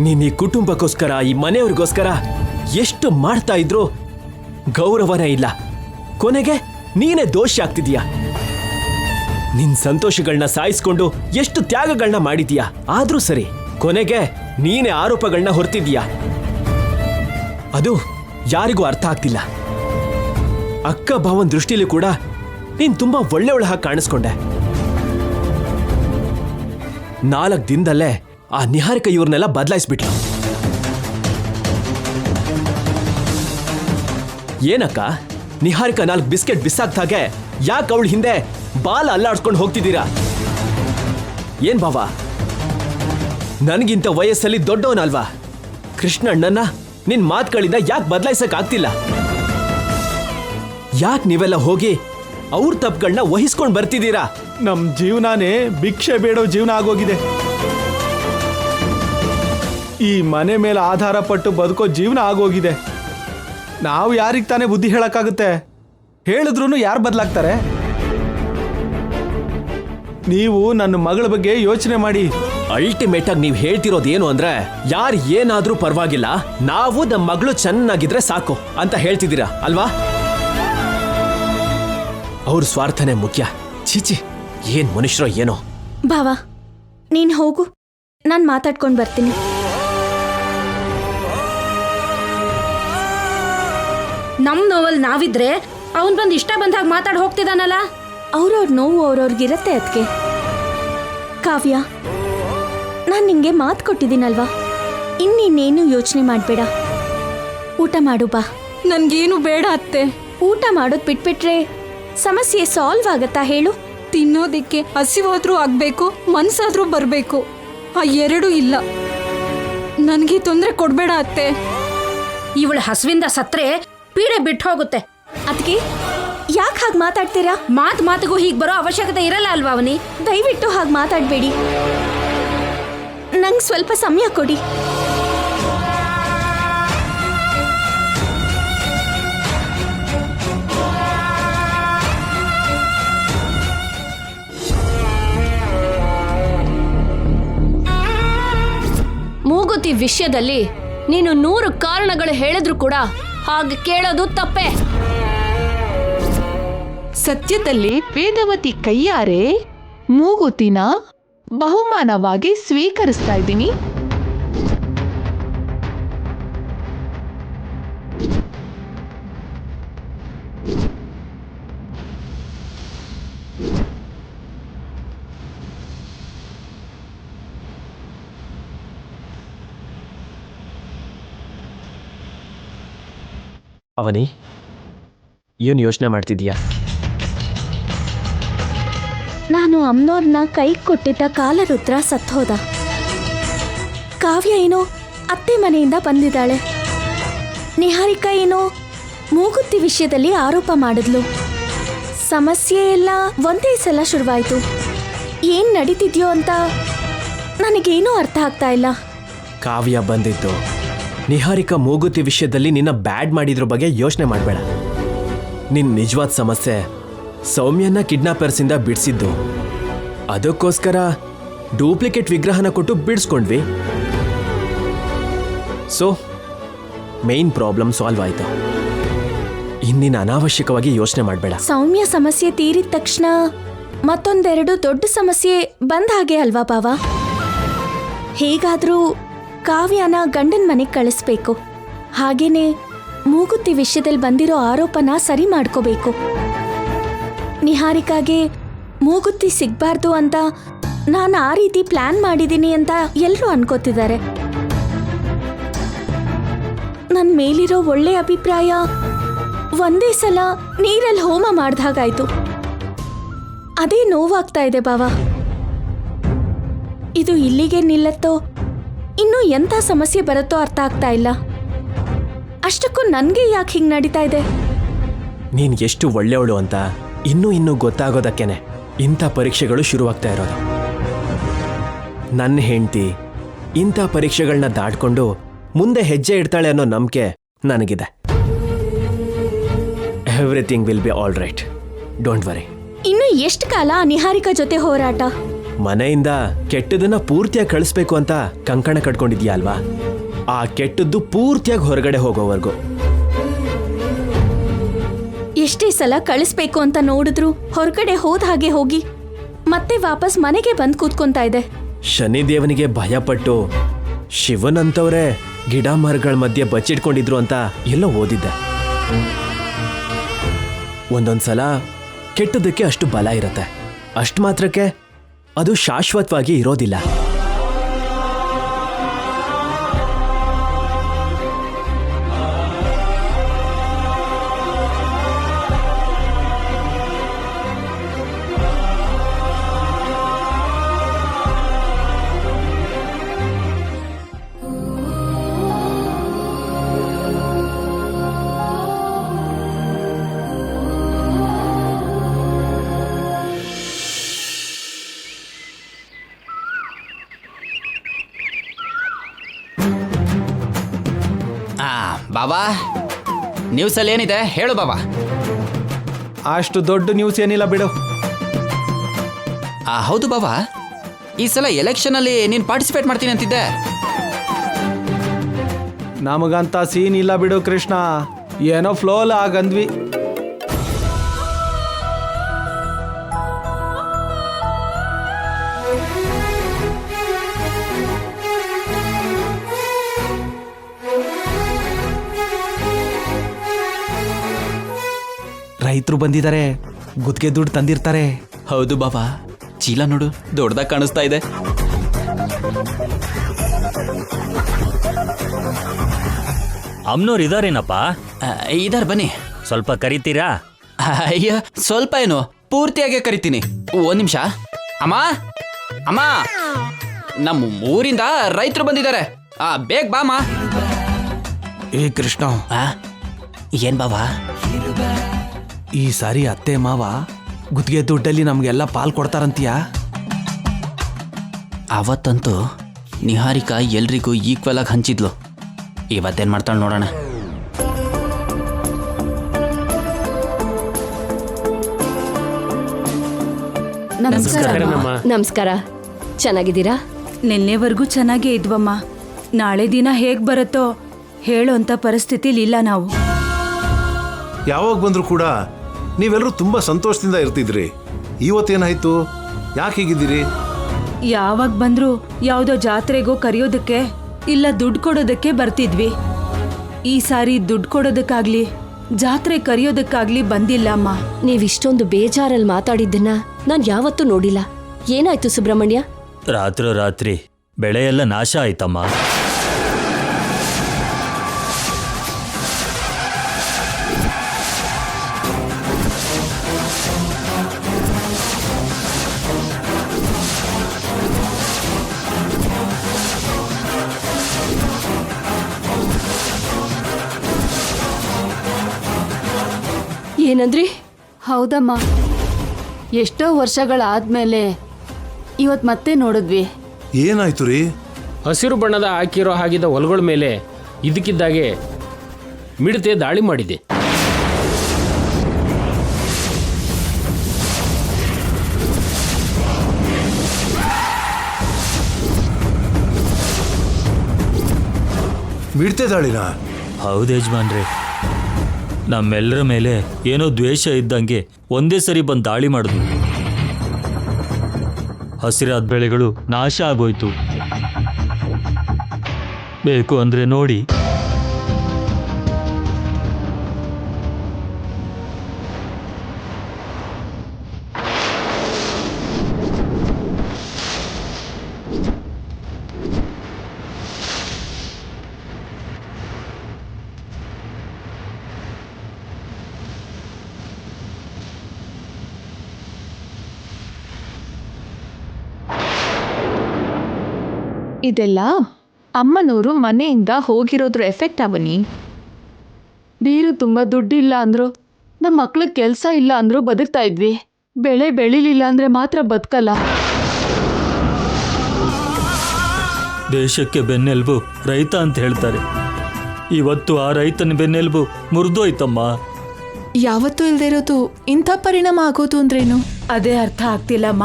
ನೀನ್ ಈ ಕುಟುಂಬಕ್ಕೋಸ್ಕರ ಈ ಮನೆಯವ್ರಿಗೋಸ್ಕರ ಎಷ್ಟು ಮಾಡ್ತಾ ಇದ್ರು ಗೌರವನೇ ಇಲ್ಲ. ಕೊನೆಗೆ ನೀನೇ ದೋಷಿ ಆಗ್ತಿದೀಯ. ನಿನ್ ಸಂತೋಷಗಳನ್ನ ಸಾಯಿಸ್ಕೊಂಡು ಎಷ್ಟು ತ್ಯಾಗಗಳನ್ನ ಮಾಡಿದೀಯ. ಆದ್ರೂ ಸರಿ, ಕೊನೆಗೆ ನೀನೇ ಆರೋಪಗಳನ್ನ ಹೊರ್ತಿದೀಯ. ಅದು ಯಾರಿಗೂ ಅರ್ಥ ಆಗ್ತಿಲ್ಲ. ಅಕ್ಕ ಭಾವನ್ ದೃಷ್ಟಿಲಿ ಕೂಡ ನೀನ್ ತುಂಬಾ ಒಳ್ಳೆಯವಳ ಹಾಗೆ ಕಾಣಿಸ್ಕೊಂಡೆ. 4 ದಿನದಲ್ಲೇ ಆ ನಿಹಾರಿಕಾ ಇವ್ರನ್ನೆಲ್ಲ ಬದಲಾಯಿಸ್ಬಿಟ್ಲು. ಏನಕ್ಕ, ನಿಹಾರಿಕಾ 4 ಬಿಸ್ಕೆಟ್ ಬಿಸಾಕ್ದಾಗೆ ಯಾಕೆ ಅವಳ ಹಿಂದೆ ಬಾಲ ಅಲ್ಲಾಡ್ಸ್ಕೊಂಡು ಹೋಗ್ತಿದ್ದೀರಾ? ಏನ್ ಬಾವಾ, ನನಗಿಂತ ವಯಸ್ಸಲ್ಲಿ ದೊಡ್ಡವನಲ್ವಾ? ಕೃಷ್ಣಣ್ಣನ ನಿನ್ ಮಾತುಗಳಿಂದ ಯಾಕೆ ಬದಲಾಯಿಸಕ್ ಆಗ್ತಿಲ್ಲ? ಯಾಕೆ ನೀವೆಲ್ಲ ಹೋಗಿ ಅವ್ರ ತಪ್ಪುಗಳನ್ನ ವಹಿಸ್ಕೊಂಡು ಬರ್ತಿದ್ದೀರಾ? ನಮ್ ಜೀವನಾನೇ ಭಿಕ್ಷೆ ಬೇಡೋ ಜೀವನ ಆಗೋಗಿದೆ. ಈ ಮನೆ ಮೇಲೆ ಆಧಾರ ಪಟ್ಟು ಬದುಕೋ ಜೀವನ ಆಗೋಗಿದೆ. ನಾವು ಯಾರಿಗೆ ತಾನೇ ಬುದ್ಧಿ ಹೇಳಕ್ಕಾಗುತ್ತೆ? ಹೇಳಿದ್ರು ಯಾರು ಬದಲಾಗ್ತಾರೆ? ನೀವು ನನ್ನ ಮಗಳ ಬಗ್ಗೆ ಯೋಚನೆ ಮಾಡಿ. ಅಲ್ಟಿಮೇಟ್ ಆಗಿ ನೀವು ಹೇಳ್ತಿರೋದೇನು ಅಂದ್ರೆ, ಯಾರು ಏನಾದ್ರೂ ಪರವಾಗಿಲ್ಲ, ನಾವು ನಮ್ಮ ಮಗಳು ಚೆನ್ನಾಗಿದ್ರೆ ಸಾಕು ಅಂತ ಹೇಳ್ತಿದ್ದೀರಾ ಅಲ್ವಾ? ಅವ್ರ ಸ್ವಾರ್ಥನೇ ಮುಖ್ಯ. ಚೀಚಿ, ಏನ್ ಮನುಷ್ಯರೋ ಏನೋ. ಬಾವಾ, ನೀನ್ ಹೋಗು, ನಾನ್ ಮಾತಾಡ್ಕೊಂಡ್ ಬರ್ತೀನಿ. ನಮ್ ನೋವಲ್ ನಾವಿದ್ರೆ ಅವನ್ ಬಂದ್ ಇಷ್ಟ ಬಂದಾಗ ಮಾತಾಡ್ ಹೋಗ್ತಿದಾನಲ್ಲ. ಅವ್ರವ್ರ ನೋವು ಅವ್ರವ್ರಿಗಿರತ್ತೆ. ಅದಕ್ಕೆ ಕಾವ್ಯ, ನಾನ್ ನಿಂಗೆ ಮಾತು ಕೊಟ್ಟಿದ್ದೀನಲ್ವಾ, ಇನ್ನೇನು ಯೋಚನೆ ಮಾಡ್ಬೇಡ. ಊಟ ಮಾಡು ಬಾ. ನನ್ಗೇನು ಬೇಡ ಅತ್ತೆ. ಊಟ ಮಾಡೋದ್ ಬಿಟ್ಬಿಟ್ರೆ ಸಮಸ್ಯೆ ಸಾಲ್ವ್ ಆಗತ್ತಾ ಹೇಳು? ತಿನ್ನೋದಿಕ್ಕೆ ಹಸಿವಾದ್ರೂ ಆಗ್ಬೇಕು, ಮನ್ಸಾದ್ರೂ ಬರ್ಬೇಕು. ಆ ಎರಡೂ ಇಲ್ಲ. ನನ್ಗೆ ತೊಂದ್ರೆ ಕೊಡ್ಬೇಡ ಅತ್ತೆ. ಇವಳ ಹಸುವಿಂದ ಸತ್ರೆ ಪೀಡೆ ಬಿಟ್ಟು ಹೋಗುತ್ತೆ. ಅದಕ್ಕೆ ಯಾಕೆ ಹಾಗೆ ಮಾತಾಡ್ತೀರಾ? ಮಾತಿಗೂ ಹೀಗ್ ಬರೋ ಅವಶ್ಯಕತೆ ಇರಲ್ಲ ಅಲ್ವಾ ಅವನಿ? ದಯವಿಟ್ಟು ಹಾಗೆ ಮಾತಾಡಬೇಡಿ. ನಂಗೆ ಸ್ವಲ್ಪ ಸಮಯ ಕೊಡಿ. ಮೂಗುತಿ ವಿಷಯದಲ್ಲಿ ನೀನು 100 ಕಾರಣಗಳು ಹೇಳಿದ್ರು ಕೂಡ ಹಾಗೆ ಕೇಳೋದು ತಪ್ಪೇ. ಸತ್ಯದಲ್ಲಿ ವೇದವತಿ ಕೈಯಾರೆ ಮೂಗುತಿನ ಬಹುಮಾನವಾಗಿ ಸ್ವೀಕರಿಸ್ತಾ ಇದ್ದೀನಿ. ಅವನಿ, ಏನು ಯೋಚನೆ ಮಾಡ್ತಿದ್ಯಾ? ನಾನು ಅಮ್ನೋರ್ನ ಕೈ ಕೊಟ್ಟಿದ್ದ ಕಾಲರುದ್ರ ಸತ್ತೋದ. ಕಾವ್ಯ ಏನೋ ಅತ್ತೆ ಮನೆಯಿಂದ ಬಂದಿದ್ದಾಳೆ. ನಿಹಾರಿಕಾ ಏನೋ ಮೂಗುತಿ ವಿಷಯದಲ್ಲಿ ಆರೋಪ ಮಾಡಿದ್ಲು. ಸಮಸ್ಯೆ ಎಲ್ಲ ಒಂದೇ ಸಲ ಶುರುವಾಯಿತು. ಏನ್ ನಡೀತಿದ್ಯೋ ಅಂತ ನನಗೇನೂ ಅರ್ಥ ಆಗ್ತಾ ಇಲ್ಲ. ಕಾವ್ಯ ಬಂದಿದ್ದು ನಿಹಾರಿಕಾ ಮೂಗುತಿ ವಿಷಯದಲ್ಲಿ ನಿನ್ನ ಬ್ಯಾಡ್ ಮಾಡಿದ್ರ ಬಗ್ಗೆ ಯೋಚನೆ ಮಾಡಬೇಡ. ನಿನ್ನ ನಿಜವಾದ ಸಮಸ್ಯೆ ಸೌಮ್ಯನ ಕಿಡ್ನಾಪರ್ಸಿಂದ ಬಿಡಿಸಿದ್ದು. ಅದಕ್ಕೋಸ್ಕರ ಡೂಪ್ಲಿಕೇಟ್ ವಿಗ್ರಹನ ಕೊಟ್ಟು ಬಿಡಿಸ್ಕೊಂಡ್ವಿ. ಸೊ ಮೇನ್ ಪ್ರಾಬ್ಲಮ್ ಸಾಲ್ವ್ ಆಯ್ತು. ಇನ್ನಿನ ಅನಾವಶ್ಯಕವಾಗಿ ಯೋಚನೆ ಮಾಡಬೇಡ. ಸೌಮ್ಯ ಸಮಸ್ಯೆ ತೀರಿದ ತಕ್ಷಣ ಮತ್ತೊಂದೆರಡು ದೊಡ್ಡ ಸಮಸ್ಯೆ ಬಂದ ಹಾಗೆ ಅಲ್ವಾ ಬಾವ? ಹೇಗಾದ್ರೂ ಕಾವ್ಯನ ಗಂಡನ ಮನೆಗೆ ಕಳಿಸ್ಬೇಕು. ಹಾಗೇನೆ ಮೂಗುತಿ ವಿಷಯದಲ್ಲಿ ಬಂದಿರೋ ಆರೋಪನ ಸರಿ ಮಾಡ್ಕೋಬೇಕು. ನಿಹಾರಿಕಾಗೆ ಮೂಗುತಿ ಸಿಗ್ಬಾರ್ದು ಅಂತ ನಾನು ಆ ರೀತಿ ಪ್ಲಾನ್ ಮಾಡಿದ್ದೀನಿ ಅಂತ ಎಲ್ಲರೂ ಅನ್ಕೋತಿದ್ದಾರೆ. ನನ್ನ ಮೇಲಿರೋ ಒಳ್ಳೆ ಅಭಿಪ್ರಾಯ ಒಂದೇ ಸಲ ನೀರಲ್ಲಿ ಹೋಮ ಮಾಡ್ದಾಗಾಯ್ತು. ಅದೇ ನೋವಾಗ್ತಾ ಇದೆ ಬಾವ. ಇದು ಇಲ್ಲಿಗೆ ನಿಲ್ಲತ್ತೋ ಇನ್ನೂ ಎಂಥ ಸಮಸ್ಯೆ ಬರುತ್ತೋ ಅರ್ಥ ಆಗ್ತಾ ಇಲ್ಲ. ಅಷ್ಟಕ್ಕೂ ನನಗೆ ಯಾಕೆ ಹಿಂಗೆ ನಡೀತಾ ಇದೆ? ನೀನು ಎಷ್ಟು ಒಳ್ಳೆಯವಳು ಅಂತ ಇನ್ನೂ ಗೊತ್ತಾಗೋದಕ್ಕೇನೆ ಇಂಥ ಪರೀಕ್ಷೆಗಳು ಶುರುವಾಗ್ತಾ ಇರೋದು. ನನ್ನ ಹೆಂಡತಿ ಇಂಥ ಪರೀಕ್ಷೆಗಳನ್ನ ದಾಟ್ಕೊಂಡು ಮುಂದೆ ಹೆಜ್ಜೆ ಇಡ್ತಾಳೆ ಅನ್ನೋ ನಂಬಿಕೆ ನನಗಿದೆ. Everything will be all right, don't worry. ಇನ್ನು ಎಷ್ಟು ಕಾಲ ನಿಹಾರಿಕಾ ಜೊತೆ ಹೋರಾಟ? ಮನೆಯಿಂದ ಕೆಟ್ಟದನ್ನ ಪೂರ್ತಿಯಾಗಿ ಕಳಿಸ್ಬೇಕು ಅಂತ ಕಂಕಣ ಕಟ್ಕೊಂಡಿದ್ಯಾ ಅಲ್ವಾ? ಆ ಕೆಟ್ಟದ್ದು ಪೂರ್ತಿಯಾಗಿ ಹೊರಗಡೆ ಹೋಗೋವರೆಗೂ. ಎಷ್ಟೇ ಸಲ ಕಳಿಸ್ಬೇಕು ಅಂತ ನೋಡಿದ್ರು ಹೊರಗಡೆ ಹೋದ ಹಾಗೆ ಹೋಗಿ ಮತ್ತೆ ವಾಪಸ್ ಮನೆಗೆ ಬಂದು ಕೂತ್ಕೊಂತಾ ಇದೆ. ಶನಿದೇವನಿಗೆ ಭಯಪಟ್ಟು ಶಿವನಂತವ್ರೆ ಗಿಡ ಮರಗಳ ಮಧ್ಯೆ ಬಚ್ಚಿಟ್ಕೊಂಡಿದ್ರು ಅಂತ ಎಲ್ಲೋ ಓದಿದ್ದೆ. ಒಂದೊಂದ್ಸಲ ಕೆಟ್ಟದಕ್ಕೆ ಅಷ್ಟು ಬಲ ಇರತ್ತೆ, ಅಷ್ಟು ಮಾತ್ರಕ್ಕೆ ಅದು ಶಾಶ್ವತವಾಗಿ ಇರೋದಿಲ್ಲ. ಬಾಬಾ, ನ್ಯೂಸಲ್ಲಿ ಏನಿದೆ ಹೇಳು ಬಾಬಾ. ಅಷ್ಟು ದೊಡ್ಡ ನ್ಯೂಸ್ ಏನಿಲ್ಲ ಬಿಡು. ಹೌದು ಬಾಬಾ, ಈ ಸಲ ಎಲೆಕ್ಷನಲ್ಲಿ ನೀನು ಪಾರ್ಟಿಸಿಪೇಟ್ ಮಾಡ್ತೀನಿ ಅಂತಿದ್ದೆ. ನಮಗಂತ ಸೀನ್ ಇಲ್ಲ ಬಿಡು ಕೃಷ್ಣ, ಏನೋ ಫ್ಲೋಲ್ ಆಗಂದ್ವಿ. ರೈತರು ಬಂದಿದ್ದಾರೆ, ಗುತ್ತಿಗೆ ದುಡ್ಡು ತಂದಿರ್ತಾರೆ. ಹೌದು ಬಾಬಾ, ಚೀಲ ನೋಡು ದೊಡ್ಡದಾಗಿ ಕಾಣಿಸ್ತಾ ಇದೆ. ಅಮ್ನೋರ್ ಇದಾರೇನಪ್ಪ? ಇದಾರ್ ಬನ್ನಿ. ಸ್ವಲ್ಪ ಕರಿತೀರಾ? ಅಯ್ಯ, ಸ್ವಲ್ಪ ಏನು, ಪೂರ್ತಿಯಾಗೆ ಕರಿತೀನಿ. ಒಂದ್ ನಿಮಿಷ. ಅಮ್ಮ ಅಮ್ಮ, ನಮ್ಮ ಊರಿಂದ ರೈತರು ಬಂದಿದ್ದಾರೆ, ಬೇಗ ಬಾಮ. ಏ ಕೃಷ್ಣ, ಏನ್ ಬಾಬಾ? ಈ ಸಾರಿ ಅತ್ತೆ ಮಾವ ಗುತ್ತಿಗೆ ದುಡ್ಡಲ್ಲಿ ನಮ್ಗೆಲ್ಲ ಪಾಲ್ ಕೊಡ್ತಾರಂತೀಯ? ಅವತ್ತಂತೂ ನಿಹಾರಿಕಾ ಎಲ್ರಿಗೂ ಈಕ್ವಲ್ ಆಗಿ ಹಂಚಿದ್ಲು. ಇವತ್ತೇನ್ ಮಾಡ್ತಾಳೆ ನೋಡೋಣ. ನಮಸ್ಕಾರ, ಚೆನ್ನಾಗಿದ್ದೀರಾ? ನಿನ್ನೆವರೆಗೂ ಚೆನ್ನಾಗೇ ಇದ್ವಮ್ಮ. ನಾಳೆ ದಿನ ಹೇಗ್ ಬರುತ್ತೋ ಹೇಳೋಂಥ ಪರಿಸ್ಥಿತಿಲಿ ಇಲ್ಲ ನಾವು. ಯಾವಾಗ ಬಂದರೂ ಕೂಡ ನೀವೆಲ್ಲರೂ ತುಂಬ ಸಂತೋಷದಿಂದ ಇರ್ತಿದ್ರಿ. ಇವತ್ತೇನಾಯ್ತು? ಯಾಕೆ ಹೀಗಿದ್ದೀರಿ? ಯಾವಾಗ ಬಂದ್ರು ಯಾವುದೋ ಜಾತ್ರೆಗೋ ಕರೆಯೋದಕ್ಕೆ ಇಲ್ಲ ದುಡ್ಡು ಕೊಡೋದಕ್ಕೆ ಬರ್ತಿದ್ವಿ. ಈ ಸಾರಿ ದುಡ್ಡು ಕೊಡೋದಕ್ಕಾಗ್ಲಿ ಜಾತ್ರೆ ಕರೆಯೋದಕ್ಕಾಗ್ಲಿ ಬಂದಿಲ್ಲ ಅಮ್ಮ. ನೀವಿಷ್ಟೊಂದು ಬೇಜಾರಲ್ಲಿ ಮಾತಾಡಿದ್ದನ್ನ ನಾನ್ ಯಾವತ್ತೂ ನೋಡಿಲ್ಲ. ಏನಾಯ್ತು ಸುಬ್ರಹ್ಮಣ್ಯ? ರಾತ್ರಿ ಬೆಳೆ ಎಲ್ಲ ನಾಶ ಆಯ್ತಮ್ಮ. ಏನಂದ್ರಿ? ಹೌದಮ್ಮ, ಎಷ್ಟೋ ವರ್ಷಗಳಾದ್ಮೇಲೆ ಇವತ್ತು ಮತ್ತೆ ನೋಡಿದ್ವಿ. ಏನಾಯ್ತು ರೀ? ಹಸಿರು ಬಣ್ಣದ ಹಾಕಿರೋ ಹಾಗಿದ್ದ ಹೊಲಗಳ ಮೇಲೆ ಇದಕ್ಕಿದ್ದಾಗೆ ಮಿಡತೆ ದಾಳಿ ಮಾಡಿದೆ. ಮಿಡ್ತೆ ದಾಳಿನ? ಹೌದು ಯಜಮಾನ್ರೆ, ನಮ್ಮೆಲ್ಲರ ಮೇಲೆ ಏನೋ ದ್ವೇಷ ಇದ್ದಂಗೆ ಒಂದೇ ಸರಿ ಬಂದು ದಾಳಿ ಮಾಡಿದ್ವು. ಹಸಿರಾದ ಬೆಳೆಗಳು ನಾಶ ಆಗೋಯ್ತು. ಬೇಕು ಅಂದ್ರೆ ನೋಡಿ. ಇದೆಲ್ಲ ಅಮ್ಮನವರು ಮನೆಯಿಂದ ಹೋಗಿರೋದ್ರ ಎಫೆಕ್ಟ್ ಅವನಿ. ಬೀರು ತುಂಬ ದುಡ್ಡಿಲ್ಲ ಅಂದ್ರು, ನಮ್ಮ ಮಕ್ಳಿಗೆ ಕೆಲಸ ಇಲ್ಲ ಅಂದ್ರು ಬದುಕ್ತಾ ಇದ್ವಿ. ಬೆಳೆ ಬೆಳಿಲಿಲ್ಲ ಅಂದ್ರೆ ಮಾತ್ರ ಬದುಕಲ್ಲ. ದೇಶಕ್ಕೆ ಬೆನ್ನೆಲುಬು ರೈತ ಅಂತ ಹೇಳ್ತಾರೆ. ಇವತ್ತು ಆ ರೈತನ ಬೆನ್ನೆಲುಬು ಮುರಿದೋಯ್ತಮ್ಮ. ಯಾವತ್ತೂ ಇಲ್ದೇ ಇರೋದು ಇಂಥ ಪರಿಣಾಮ ಆಗೋದು ಅಂದ್ರೇನು? ಅದೇ ಅರ್ಥ ಆಗ್ತಿಲ್ಲಮ್ಮ.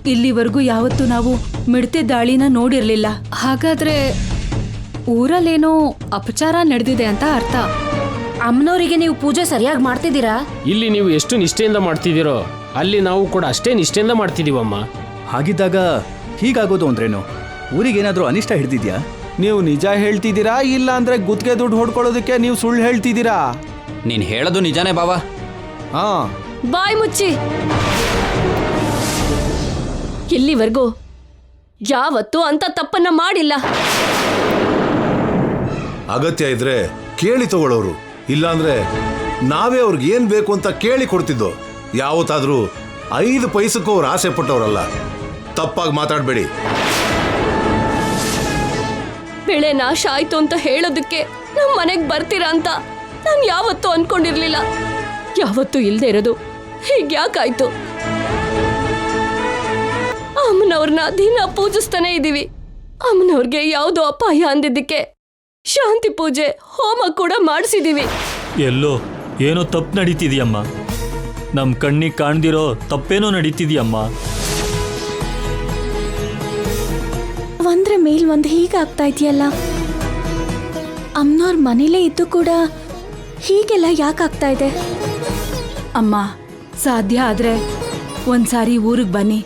ಇಲ್ಲಿವರೆಗೂ ಯಾವತ್ತೂ ನಾವು ಮಿಡತೆ ದಾಳಿನ ನೋಡಿರ್ಲಿಲ್ಲ. ಹಾಗಾದ್ರೆ ಊರಲ್ಲೇನೋ ಅಪಚಾರ ನಡೆದಿದೆ ಅಂತ ಅರ್ಥ. ಅಮ್ಮನವರಿಗೆ ನೀವು ಪೂಜೆ ಸರಿಯಾಗಿ ಮಾಡ್ತಿದ್ದೀರಾ? ಇಲ್ಲಿ ನೀವು ಎಷ್ಟು ನಿಷ್ಠೆಯಿಂದ ಮಾಡ್ತಿದ್ದೀರೋ ಅಲ್ಲಿ ನಾವು ಕೂಡ ಅಷ್ಟೇ ನಿಷ್ಠೆಯಿಂದ ಮಾಡ್ತಿದ್ದೀವಮ್ಮ. ಹಾಗಿದ್ದಾಗ ಹೀಗಾಗೋದು ಅಂದ್ರೇನು? ಊರಿಗೇನಾದ್ರೂ ಅನಿಷ್ಟ ಹಿಡ್ದಿದ್ಯಾ? ನೀವು ನಿಜ ಹೇಳ್ತಿದ್ದೀರಾ ಇಲ್ಲ ಅಂದ್ರೆ ಗುತ್ತಿಗೆ ದುಡ್ಡು ಹೊಡ್ಕೊಳ್ಳೋದಕ್ಕೆ ನೀವು ಸುಳ್ಳು ಹೇಳ್ತಿದ್ದೀರಾ? ನೀನ್ ಹೇಳೋದು ನಿಜಾನೇ ಬಾವಾ. ಹಾ, ಬಾಯ್ ಮುಚ್ಚಿ. ಇಲ್ಲಿವರೆಗೂ ಯಾವತ್ತೂ ಅಂತ ತಪ್ಪನ್ನ ಮಾಡಿಲ್ಲ. ಅಗತ್ಯ ಇದ್ರೆ ಕೇಳಿ ತಗೊಳ್ಳೋರು, ಇಲ್ಲಾಂದ್ರೆ ನಾವೇ ಅವ್ರಿಗೆ ಏನ್ ಬೇಕು ಅಂತ ಕೇಳಿ ಕೊಡ್ತಿದ್ದೋ. ಯಾವತ್ತಾದ್ರೂ 5 ಪೈಸಕ್ಕೂ ಅವ್ರು ಆಸೆ ಪಟ್ಟವ್ರಲ್ಲ. ತಪ್ಪಾಗಿ ಮಾತಾಡಬೇಡಿ. ಬೆಳೆ ನಾಶ ಆಯ್ತು ಅಂತ ಹೇಳೋದಕ್ಕೆ ನಮ್ಮ ಮನೆಗೆ ಬರ್ತೀರಾ ಅಂತ ನಾನು ಯಾವತ್ತೂ ಅನ್ಕೊಂಡಿರ್ಲಿಲ್ಲ. ಯಾವತ್ತೂ ಇಲ್ದೇ ಇರೋದು ಹೀಗ್ಯಾಕಾಯ್ತು? ಅಮ್ಮನವ್ರನ್ನ ದಿನ ಪೂಜಿಸ್ತಾನೆ ಇದೀವಿ. ಅಮ್ಮನವ್ರಿಗೆ ಯಾವುದೋ ಅಪಾಯ ಅಂದಿದ್ದಕ್ಕೆ ಶಾಂತಿ ಪೂಜೆ ಹೋಮ ಕೂಡ ಮಾಡಿಸಿದೀವಿ. ಎಲ್ಲೋ ಏನೋ ತಪ್ಪು ನಡೀತಿದ್ಯಮ್ಮ. ನಮ್ಮ ಕಣ್ಣಿಗೆ ಕಾಣ್ದಿರೋ ತಪ್ಪೇನೋ ನಡೀತಿದ್ಯಮ್ಮ. ಒಂದ್ರ ಮೇಲ್ ಒಂದು ಹೀಗಾಗ್ತಾ ಇದೆಯಲ್ಲ. ಅಮ್ಮನವ್ರ ಮನೇಲೇ ಇದ್ದು ಕೂಡ ಹೀಗೆಲ್ಲ ಯಾಕಾಗ್ತಾ ಇದೆ? ಅಮ್ಮ, ಸಾಧ್ಯ ಆದ್ರೆ ಒಂದ್ಸಾರಿ ಊರಿಗೆ ಬನ್ನಿ,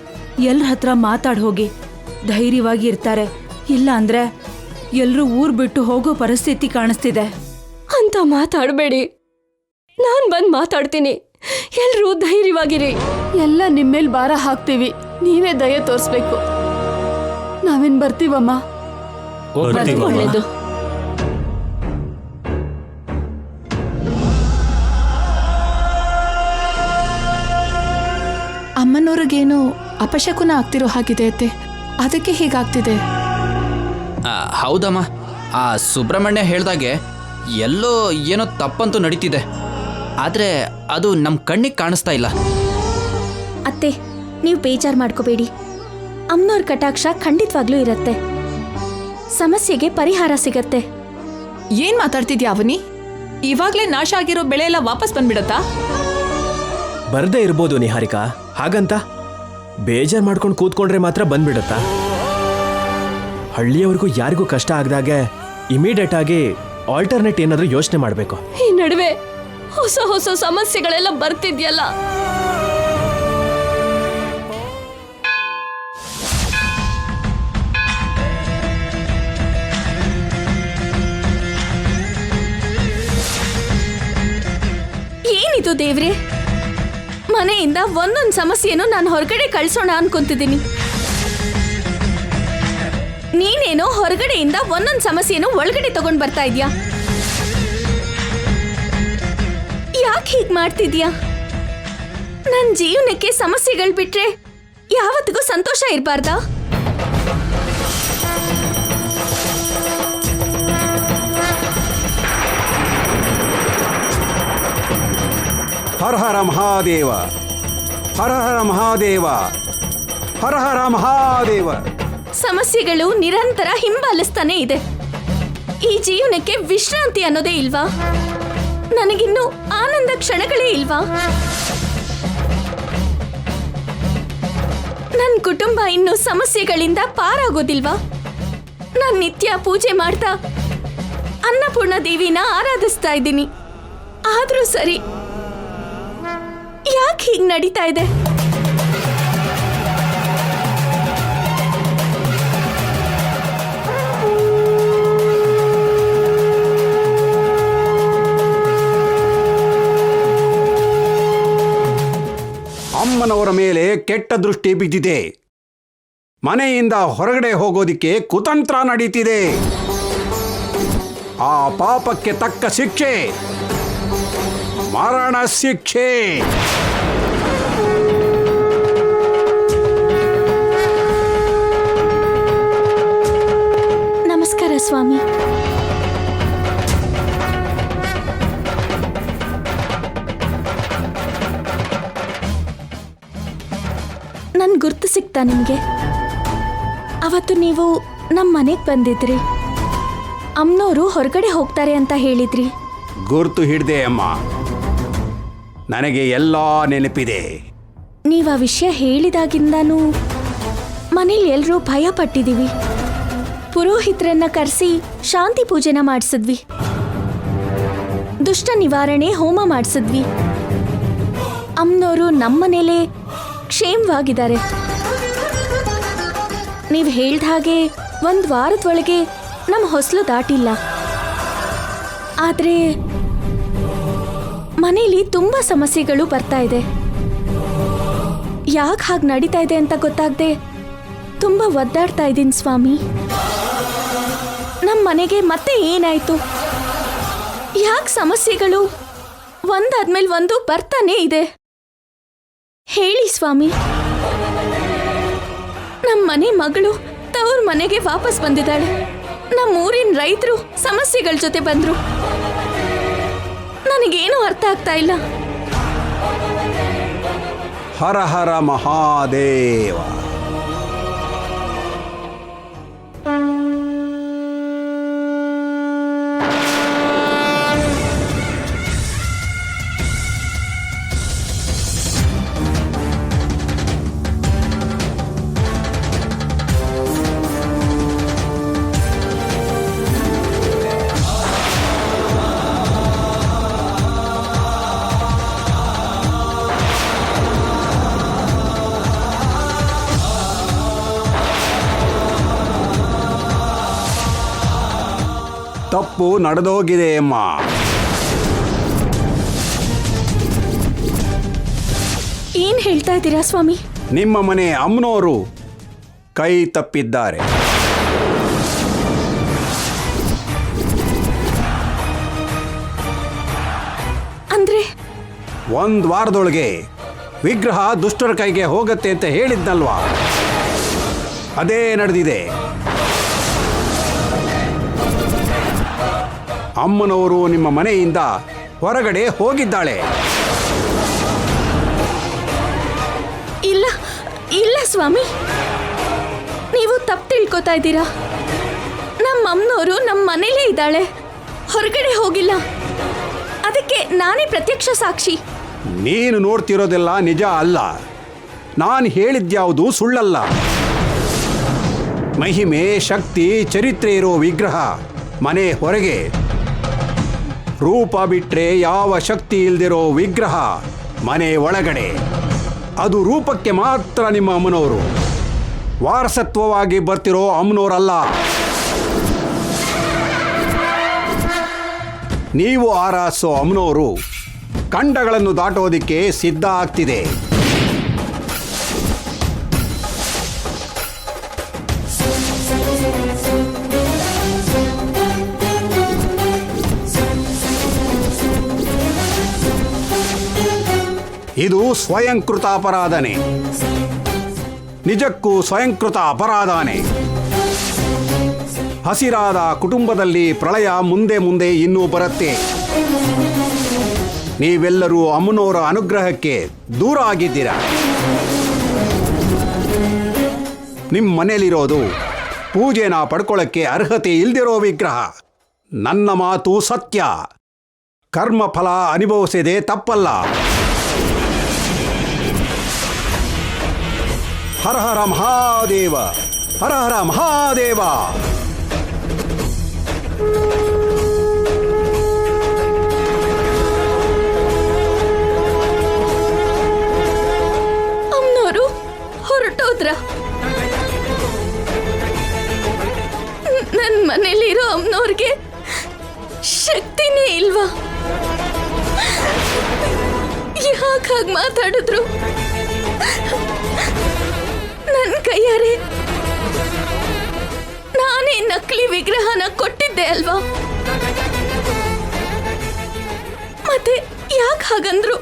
ಎಲ್ರ ಹತ್ರ ಮಾತಾಡ್ ಹೋಗಿ. ಧೈರ್ಯವಾಗಿ ಇರ್ತಾರೆ. ಇಲ್ಲ ಅಂದ್ರೆ ಎಲ್ರೂ ಊರ್ ಬಿಟ್ಟು ಹೋಗೋ ಪರಿಸ್ಥಿತಿ ಕಾಣಿಸ್ತಿದೆ. ಅಂತ ಮಾತಾಡಬೇಡಿ. ನಾನ್ ಬಂದ್ ಮಾತಾಡ್ತೀನಿ. ಎಲ್ರೂ ಧೈರ್ಯವಾಗಿರಿ. ಎಲ್ಲ ನಿಮ್ಮೇಲ್ ಭಾರ ಹಾಕ್ತೀವಿ, ನೀವೇ ದಯೆ ತೋರಿಸ್ಬೇಕು. ನಾವೇನ್ ಬರ್ತೀವಮ್ಮ. ಬರ್ತೀವಮ್ಮ. ಒಳ್ಳೇದು. ಅಮ್ಮನವ್ರಿಗೇನೋ ಅಪಶಕುನ ಆಗ್ತಿರೋ ಹಾಗಿದೆ ಅತ್ತೆ, ಅದಕ್ಕೆ ಹೀಗಾಗ್ತಿದೆ. ಹೌದಮ್ಮ, ಆ ಸುಬ್ರಹ್ಮಣ್ಯ ಹೇಳ್ದಾಗೆ ಎಲ್ಲೋ ಏನೋ ತಪ್ಪಂತೂ ನಡೀತಿದೆ. ಆದ್ರೆ ಅದು ನಮ್ಮ ಕಣ್ಣಿಗೆ ಕಾಣಿಸ್ತಾ ಇಲ್ಲ. ಅತ್ತೆ, ನೀವು ಬೇಜಾರು ಮಾಡ್ಕೋಬೇಡಿ. ಅಮ್ಮನವ್ರ ಕಟಾಕ್ಷ ಖಂಡಿತವಾಗ್ಲೂ ಇರತ್ತೆ. ಸಮಸ್ಯೆಗೆ ಪರಿಹಾರ ಸಿಗತ್ತೆ. ಏನ್ ಮಾತಾಡ್ತಿದ್ಯಾ ಅವನಿ? ಇವಾಗ್ಲೇ ನಾಶ ಆಗಿರೋ ಬೆಳೆ ಎಲ್ಲ ವಾಪಸ್ ಬಂದ್ಬಿಡತ್ತಾ? ಬರ್ದೇ ಇರ್ಬೋದು ನಿಹಾರಿಕಾ. ಹಾಗಂತ ಬೇಜಾರ್ ಮಾಡ್ಕೊಂಡು ಕೂತ್ಕೊಂಡ್ರೆ ಮಾತ್ರ ಬಂದ್ಬಿಡತ್ತಾ? ಹಳ್ಳಿಯವ್ರಿಗೂ ಯಾರಿಗೂ ಕಷ್ಟ ಆಗದಾಗೆ ಇಮಿಡಿಯೇಟ್ ಆಗಿ ಆಲ್ಟರ್ನೇಟ್ ಏನಾದ್ರೂ ಯೋಚನೆ ಮಾಡಬೇಕು. ಈ ನಡುವೆ ಹೊಸ ಹೊಸ ಸಮಸ್ಯೆಗಳೆಲ್ಲ ಬರ್ತಿದ್ಯಲ್ಲ. ಏನಿದು ದೇವ್ರೆ? ಮನೆಯಿಂದ ಒಂದೊಂದು ಸಮಸ್ಯೆನೂ ನಾನು ಹೊರಗಡೆ ಕಳ್ಸೋಣ ಅನ್ಕೊಂತಿದ್ದೀನಿ. ನೀನೇನೋ ಹೊರಗಡೆಯಿಂದ ಒಂದೊಂದು ಸಮಸ್ಯೆನೂ ಒಳಗಡೆ ತಗೊಂಡ್ ಬರ್ತಾ ಇದ್ಯಾ. ಯಾಕೆ ಹೀಗ್ ಮಾಡ್ತಿದ್ಯಾ? ನನ್ನ ಜೀವನಕ್ಕೆ ಸಮಸ್ಯೆಗಳು ಬಿಟ್ರೆ ಯಾವತ್ತಿಗೂ ಸಂತೋಷ ಇರಬಾರ್ದಾ? ಹರ ಹರ ಮಹಾದೇವ, ಹರ ಹರ ಮಹಾದೇವ, ಹರ ಹರ ಮಹಾದೇವ. ಸಮಸ್ಯೆಗಳು ನಿರಂತರ ಹಿಂಬಾಲಿಸ್ತಾನೆ ಇದೆ. ಈ ಜೀವನಕ್ಕೆ ವಿಶ್ರಾಂತಿ ಅನ್ನೋದೇ ಇಲ್ವಾ? ನನಗಿನ್ನು ಆನಂದ ಕ್ಷಣಗಳೇ ಇಲ್ವಾ? ನನ್ನ ಕುಟುಂಬ ಇನ್ನು ಸಮಸ್ಯೆಗಳಿಂದ ಪಾರಾಗೋದಿಲ್ವಾ? ನಾನು ನಿತ್ಯ ಪೂಜೆ ಮಾಡ್ತಾ ಅನ್ನಪೂರ್ಣ ದೇವಿನ ಆರಾಧಿಸ್ತಾ ಇದ್ದೀನಿ. ಆದ್ರೂ ಸರಿ, ಯಾಕೆ ಹೀಗೆ ನಡೀತಾ ಇದೆ? ಅಮ್ಮನವರ ಮೇಲೆ ಕೆಟ್ಟ ದೃಷ್ಟಿ ಬಿದ್ದಿದೆ. ಮನೆಯಿಂದ ಹೊರಗಡೆ ಹೋಗೋದಿಕ್ಕೆ ಕುತಂತ್ರ ನಡೀತಿದೆ. ಆ ಪಾಪಕ್ಕೆ ತಕ್ಕ ಶಿಕ್ಷೆ ಮರಣ ಶಿಕ್ಷೆ. ನಮಸ್ಕಾರ ಸ್ವಾಮಿ. ನನ್ ಗುರ್ತು ಸಿಕ್ತಾ ನಿಮ್ಗೆ? ಅವತ್ತು ನೀವು ನಮ್ಮ ಮನೆಗೆ ಬಂದಿದ್ರಿ. ಅಮ್ಮನವರು ಹೊರಗಡೆ ಹೋಗ್ತಾರೆ ಅಂತ ಹೇಳಿದ್ರಿ. ಗುರ್ತು ಹಿಡ್ದೆ ಅಮ್ಮ, ನನಗೆ ಎಲ್ಲ ನೆನಪಿದೆ. ನೀವು ಆ ವಿಷಯ ಹೇಳಿದಾಗಿಂದಾನು ಮನೇಲಿ ಎಲ್ರೂ ಭಯ ಪಟ್ಟಿದೀವಿ. ಪುರೋಹಿತರನ್ನ ಕರೆಸಿ ಶಾಂತಿ ಪೂಜೆನ ಮಾಡಿಸಿದ್ವಿ. ದುಷ್ಟ ನಿವಾರಣೆ ಹೋಮ ಮಾಡಿಸಿದ್ವಿ. ಅಮ್ಮನವರು ನಮ್ಮನೇಲೆ ಕ್ಷೇಮವಾಗಿದ್ದಾರೆ. ನೀವು ಹೇಳ್ದ ಹಾಗೆ 1 ವಾರದೊಳಗೆ ನಮ್ಮ ಹೊಸಲು ದಾಟಿಲ್ಲ. ಆದ್ರೆ ಮನೇಲಿ ತುಂಬಾ ಸಮಸ್ಯೆಗಳು ಬರ್ತಾ ಇದೆ. ಯಾಕೆ ಹಾಗೆ ನಡೀತಾ ಇದೆ ಅಂತ ಗೊತ್ತಾಗದೆ ತುಂಬಾ ಒದ್ದಾಡ್ತಾ ಇದ್ದೀನಿ ಸ್ವಾಮಿ. ನಮ್ಮ ಮನೆಗೆ ಮತ್ತೆ ಏನಾಯ್ತು? ಯಾಕೆ ಸಮಸ್ಯೆಗಳು ಒಂದಾದ್ಮೇಲೆ ಒಂದು ಬರ್ತಾನೇ ಇದೆ? ಹೇಳಿ ಸ್ವಾಮಿ. ನಮ್ಮ ಮನೆ ಮಗಳು ತವ್ರ ಮನೆಗೆ ವಾಪಸ್ ಬಂದಿದ್ದಾಳೆ. ನಮ್ಮ ಊರಿನ ರೈತರು ಸಮಸ್ಯೆಗಳ ಜೊತೆ ಬಂದ್ರು. ನನಗೇನು ಅರ್ಥ ಆಗ್ತಾ ಇಲ್ಲ. ಹರ ಹರ ಮಹಾದೇವ. ತಪ್ಪು ನಡೆದೋಗಿದೆ ಅಮ್ಮ. ಏನ್ ಹೇಳ್ತಾ ಇದ್ದೀರಾ ಸ್ವಾಮಿ? ನಿಮ್ಮ ಮನೆ ಅಮ್ಮನವರು ಕೈ ತಪ್ಪಿದ್ದಾರೆ. ಅಂದ್ರೆ 1 ವಾರದೊಳಗೆ ವಿಗ್ರಹ ದುಷ್ಟರ ಕೈಗೆ ಹೋಗತ್ತೆ ಅಂತ ಹೇಳಿದ್ನಲ್ವಾ, ಅದೇ ನಡೆದಿದೆ. ಅಮ್ಮನವರು ನಿಮ್ಮ ಮನೆಯಿಂದ ಹೊರಗಡೆ ಹೋಗಿದ್ದಾಳೆ. ಇಲ್ಲ ಇಲ್ಲ ಸ್ವಾಮಿ, ನೀವು ತಪ್ಪು ತಿಳ್ಕೊತಾ ಇದ್ದೀರಾ. ನಮ್ಮ ಅಮ್ಮನವರು ನಮ್ಮ ಮನೇಲೇ ಇದ್ದಾಳೆ, ಹೊರಗಡೆ ಹೋಗಿಲ್ಲ. ಅದಕ್ಕೆ ನಾನೇ ಪ್ರತ್ಯಕ್ಷ ಸಾಕ್ಷಿ. ನೀನು ನೋಡ್ತಿರೋದೆಲ್ಲ ನಿಜ ಅಲ್ಲ. ನಾನು ಹೇಳಿದ್ಯಾವುದು ಸುಳ್ಳಲ್ಲ. ಮಹಿಮೆ, ಶಕ್ತಿ, ಚರಿತ್ರೆ ಇರೋ ವಿಗ್ರಹ ಮನೆ ಹೊರಗೆ, ರೂಪ ಬಿಟ್ರೆ ಯಾವ ಶಕ್ತಿ ಇಲ್ದಿರೋ ವಿಗ್ರಹ ಮನೆ ಒಳಗಡೆ. ಅದು ರೂಪಕ್ಕೆ ಮಾತ್ರ ನಿಮ್ಮ ಅಮ್ಮನವರು, ವಾರಸತ್ವವಾಗಿ ಬರ್ತಿರೋ ಅಮ್ಮನವರಲ್ಲ. ನೀವು ಆರಾಸೋ ಅಮ್ಮನವರು ಖಂಡಗಳನ್ನು ದಾಟೋದಿಕ್ಕೆ ಸಿದ್ಧ ಆಗ್ತಿದೆ. ಇದು ಸ್ವಯಂಕೃತ ಅಪರಾಧನೆ, ನಿಜಕ್ಕೂ ಸ್ವಯಂಕೃತ ಅಪರಾಧನೆ. ಹಸಿರಾದ ಕುಟುಂಬದಲ್ಲಿ ಪ್ರಳಯ ಮುಂದೆ ಮುಂದೆ ಇನ್ನೂ ಬರುತ್ತೆ. ನೀವೆಲ್ಲರೂ ಅಮ್ಮನವರ ಅನುಗ್ರಹಕ್ಕೆ ದೂರ ಆಗಿದ್ದೀರ. ನಿಮ್ಮ ಮನೆಯಲ್ಲಿರೋದು ಪೂಜೆನ ಪಡ್ಕೊಳ್ಳೋಕ್ಕೆ ಅರ್ಹತೆ ಇಲ್ದಿರೋ ವಿಗ್ರಹ. ನನ್ನ ಮಾತು ಸತ್ಯ. ಕರ್ಮಫಲ ಅನುಭವಿಸದೆ ತಪ್ಪಲ್ಲ. ಹರ ಹರ ಮಹಾದೇವ, ಹರ ಹರ ಮಹಾದೇವ. ಅಮ್ಮನವರು ಹೊರಟೋದ್ರ? ನನ್ನ ಮನೇಲಿರೋ ಅಮ್ಮನವ್ರಿಗೆ ಶಕ್ತಿನೇ ಇಲ್ವಾ? ಯಾಕೆ ಹಾಗೆ ಮಾತಾಡಿದ್ರು? ನನ್ನ ಕೈಯಾರೆ ನಾನೇ ನಕಲಿ ವಿಗ್ರಹನ ಕೊಟ್ಟಿದ್ದೆ ಅಲ್ವಾ? ಮತ್ತೆ ಯಾಕೆ ಹಾಗಂದ್ರು?